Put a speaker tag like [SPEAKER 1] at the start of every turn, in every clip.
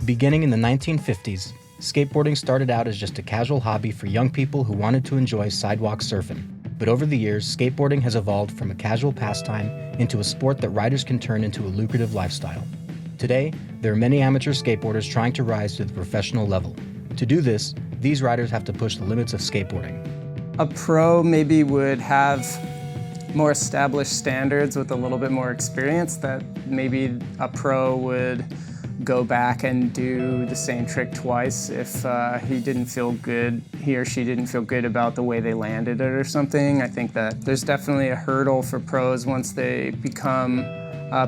[SPEAKER 1] Beginning in the 1950s, skateboarding started out as just a casual hobby for young people who wanted to enjoy sidewalk surfing. But over the years, skateboarding has evolved from a casual pastime into a sport that riders can turn into a lucrative lifestyle. Today, there are many amateur skateboarders trying to rise to the professional level. To do this, these riders have to push the limits of skateboarding.
[SPEAKER 2] A pro maybe would have more established standards with a little bit more experience, that maybe a pro would go back and do the same trick twice if he or she didn't feel good about the way they landed it or something. I think that there's definitely a hurdle for pros once they become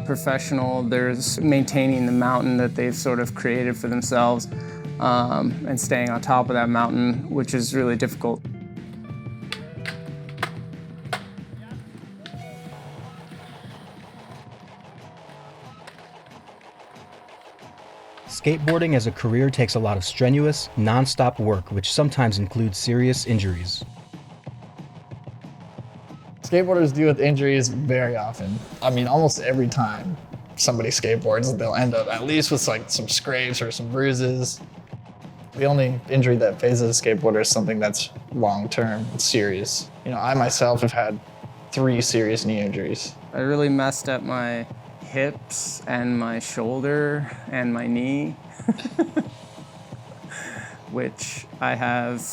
[SPEAKER 2] professional. There's maintaining the mountain that they've sort of created for themselves and staying on top of that mountain, which is really difficult.
[SPEAKER 1] Skateboarding as a career takes a lot of strenuous, non-stop work, which sometimes includes serious injuries.
[SPEAKER 3] Skateboarders deal with injuries very often. I mean, almost every time somebody skateboards, they'll end up at least with like some scrapes or some bruises. The only injury that phases a skateboarder is something that's long-term, it's serious. You know, I myself have had 3 serious knee injuries.
[SPEAKER 2] I really messed up my hips and my shoulder and my knee, which I have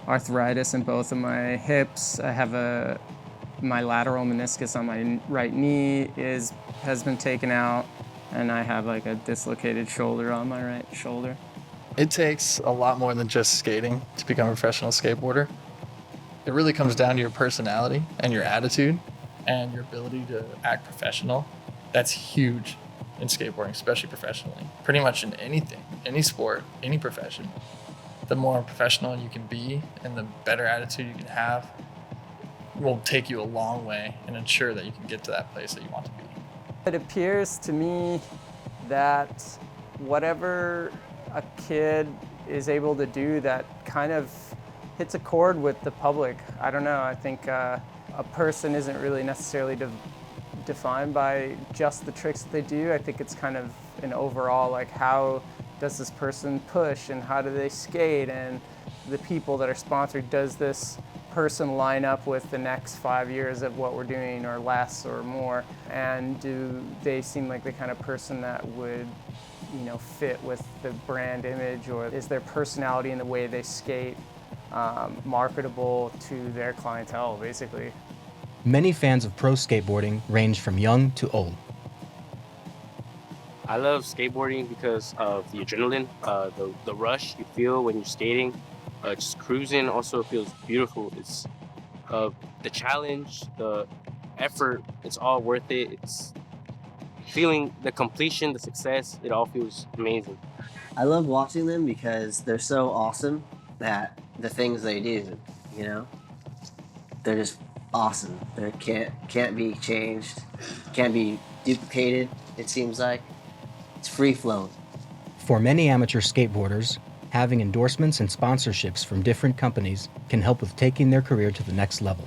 [SPEAKER 2] arthritis in both of my hips. I have my lateral meniscus on my right knee has been taken out, and I have like a dislocated shoulder on my right shoulder.
[SPEAKER 3] It takes a lot more than just skating to become a professional skateboarder. It really comes down to your personality and your attitude and your ability to act professional. That's huge in skateboarding, especially professionally. Pretty much in anything, any sport, any profession. The more professional you can be and the better attitude you can have will take you a long way and ensure that you can get to that place that you want to be.
[SPEAKER 2] It appears to me that whatever a kid is able to do that kind of hits a chord with the public. I don't know, I think a person isn't really necessarily defined by just the tricks that they do. I think it's kind of an overall, like, how does this person push and how do they skate, and the people that are sponsored, does this person line up with the next 5 years of what we're doing, or less or more, and do they seem like the kind of person that would, you know, fit with the brand image, or is their personality and the way they skate marketable to their clientele, basically.
[SPEAKER 1] Many fans of pro skateboarding range from young to old.
[SPEAKER 4] I love skateboarding because of the adrenaline, the rush you feel when you're skating. Just cruising also feels beautiful. It's the challenge, the effort, it's all worth it. It's feeling the completion, the success, it all feels amazing.
[SPEAKER 5] I love watching them because they're so awesome at the things they do, you know? They're just awesome. They can't be changed, can't be duplicated, it seems like. It's free flowing.
[SPEAKER 1] For many amateur skateboarders, having endorsements and sponsorships from different companies can help with taking their career to the next level.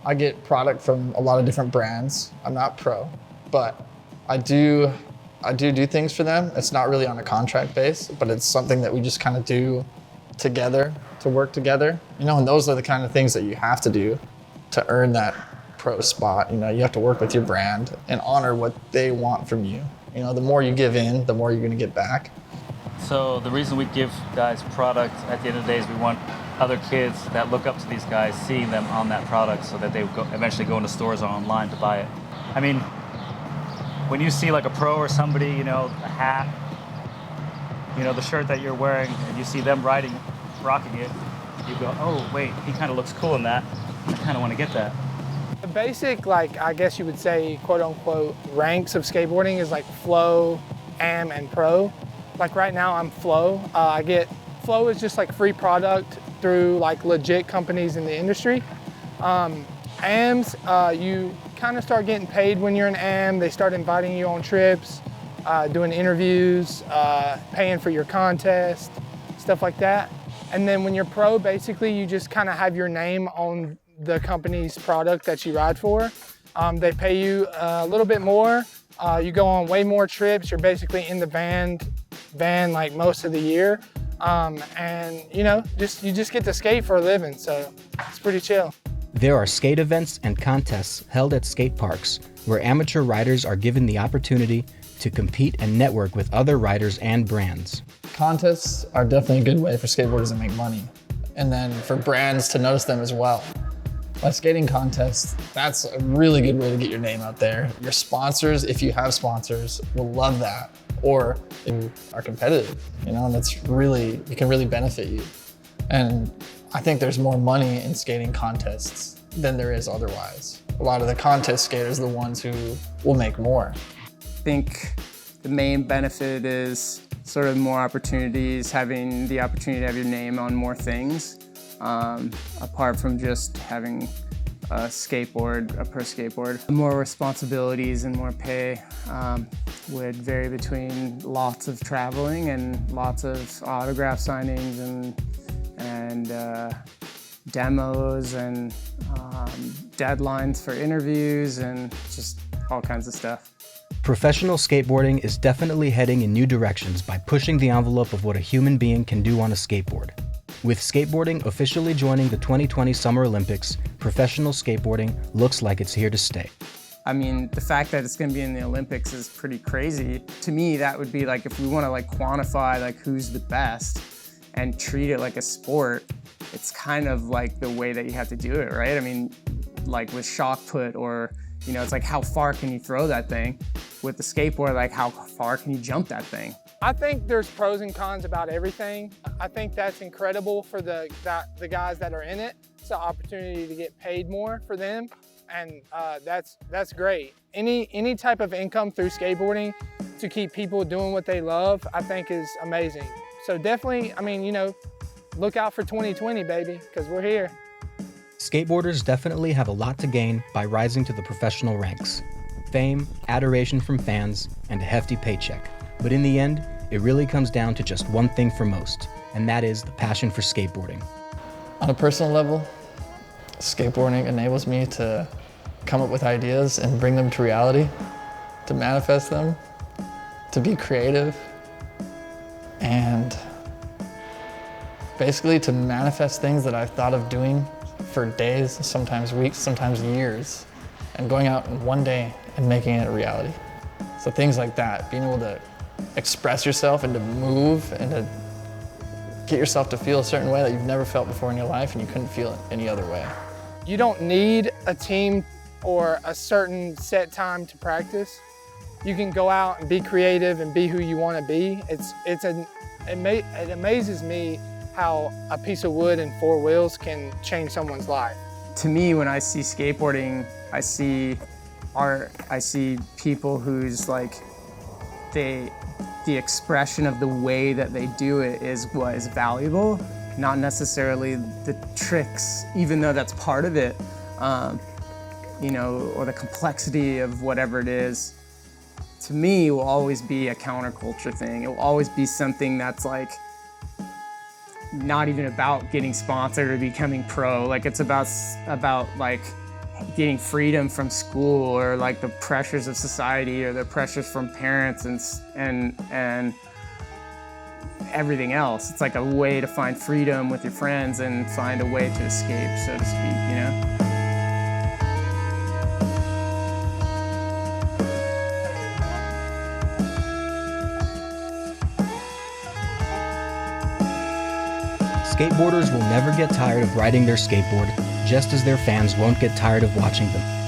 [SPEAKER 3] I get product from a lot of different brands. I'm not pro, but I do things for them. It's not really on a contract base, but it's something that we just kind of do together, to work together. You know, and those are the kind of things that you have to do to earn that pro spot. You know, you have to work with your brand and honor what they want from you. You know, the more you give in, the more you're gonna get back.
[SPEAKER 6] So the reason we give guys product at the end of the day is we want other kids that look up to these guys seeing them on that product so that they eventually go into stores or online to buy it. I mean, when you see like a pro or somebody, you know, a hat, you know, the shirt that you're wearing, and you see them rocking it, you go, oh wait, he kind of looks cool in that. I kind of want to get that.
[SPEAKER 7] The basic, like, I guess you would say, quote unquote, ranks of skateboarding is like flow, am, and pro. Like right now I'm flow. Flow is just like free product through like legit companies in the industry. AMs, you kind of start getting paid when you're an AM. They start inviting you on trips, doing interviews, paying for your contest, stuff like that. And then when you're pro, basically you just kind of have your name on the company's product that you ride for. They pay you a little bit more You go on way more trips. You're basically in the van like most of the year. And you know, you just get to skate for a living, so it's pretty chill.
[SPEAKER 1] There are skate events and contests held at skate parks where amateur riders are given the opportunity to compete and network with other riders and brands.
[SPEAKER 3] Contests are definitely a good way for skateboarders to make money, and then for brands to notice them as well. A skating contest, that's a really good way to get your name out there. Your sponsors, if you have sponsors, will love that. Or you are competitive, you know, and it can really benefit you. And I think there's more money in skating contests than there is otherwise. A lot of the contest skaters are the ones who will make more.
[SPEAKER 2] I think the main benefit is sort of more opportunities, having the opportunity to have your name on more things, apart from just having a pro skateboard. More responsibilities and more pay would vary between lots of traveling and lots of autograph signings and demos and deadlines for interviews and just all kinds of stuff.
[SPEAKER 1] Professional skateboarding is definitely heading in new directions by pushing the envelope of what a human being can do on a skateboard. With skateboarding officially joining the 2020 Summer Olympics, professional skateboarding looks like it's here to stay.
[SPEAKER 2] I mean, the fact that it's going to be in the Olympics is pretty crazy. To me, that would be like, if we want to like quantify like who's the best and treat it like a sport, it's kind of like the way that you have to do it, right? I mean, like with shock put, or, you know, it's like how far can you throw that thing? With the skateboard, like how far can you jump that thing?
[SPEAKER 7] I think there's pros and cons about everything. I think that's incredible for the guys that are in it. It's an opportunity to get paid more for them, and that's great. Any type of income through skateboarding to keep people doing what they love, I think is amazing. So definitely, I mean, you know, look out for 2020, baby, because we're here.
[SPEAKER 1] Skateboarders definitely have a lot to gain by rising to the professional ranks. Fame, adoration from fans, and a hefty paycheck. But in the end, it really comes down to just one thing for most, and that is the passion for skateboarding.
[SPEAKER 3] On a personal level, skateboarding enables me to come up with ideas and bring them to reality, to manifest them, to be creative, and basically to manifest things that I've thought of doing for days, sometimes weeks, sometimes years, and going out in one day and making it a reality. So things like that, being able to express yourself and to move and to get yourself to feel a certain way that you've never felt before in your life and you couldn't feel it any other way.
[SPEAKER 7] You don't need a team or a certain set time to practice. You can go out and be creative and be who you want to be. It amazes me how a piece of wood and four wheels can change someone's life.
[SPEAKER 2] To me, when I see skateboarding, I see art, I see people who's like, the expression of the way that they do it is what is valuable, not necessarily the tricks, even though that's part of it, you know, or the complexity of whatever it is. To me, it will always be a counterculture thing. It will always be something that's like not even about getting sponsored or becoming pro. Like it's about like getting freedom from school, or like the pressures of society, or the pressures from parents and everything else. It's like a way to find freedom with your friends and find a way to escape, so to speak, you know?
[SPEAKER 1] Skateboarders will never get tired of riding their skateboard, just as their fans won't get tired of watching them.